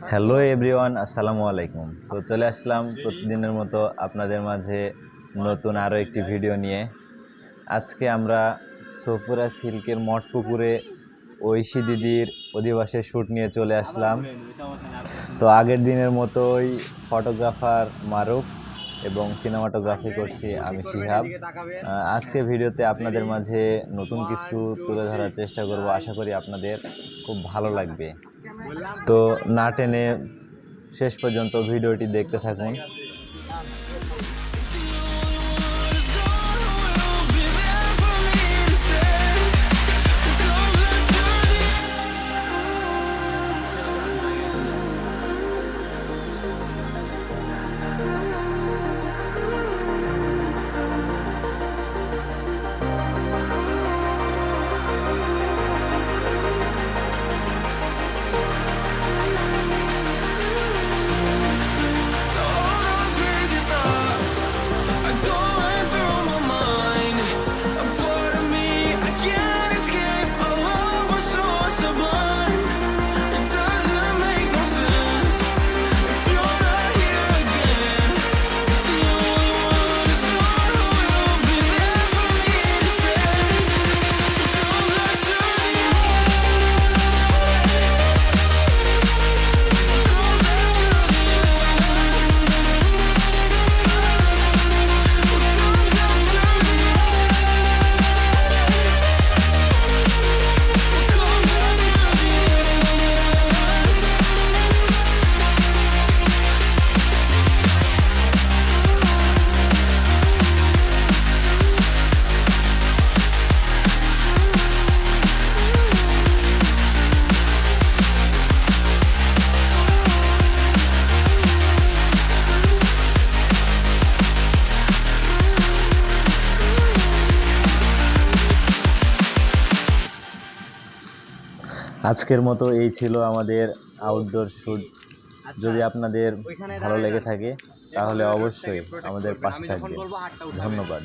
Hello everyone, আসসালামু আলাইকুম। তো চলে আসলাম প্রতিদিনের মতো আপনাদের মাঝে নতুন আরও একটি ভিডিও নিয়ে। আজকে আমরা সফুরা সিল্কের মঠপুকুরে ঐশী দিদির অধিবাসের শ্যুট নিয়ে চলে আসলাম। তো আগের দিনের মতোই ফটোগ্রাফার মারুফ এবং সিনেমাটোগ্রাফি করছি আমি শিহাব। আজকে ভিডিওতে আপনাদের মাঝে নতুন কিছু তুলে ধরার চেষ্টা করব, আশা করি আপনাদের খুব ভালো লাগবে। তো না টেনে শেষ পর্যন্ত ভিডিওটি দেখতে থাকুন। আজকের মতো এই ছিল আমাদের আউটডোর শ্যুট। যদি আপনাদের ভালো লেগে থাকে তাহলে অবশ্যই আমাদের পাশে থাকবেন। ধন্যবাদ।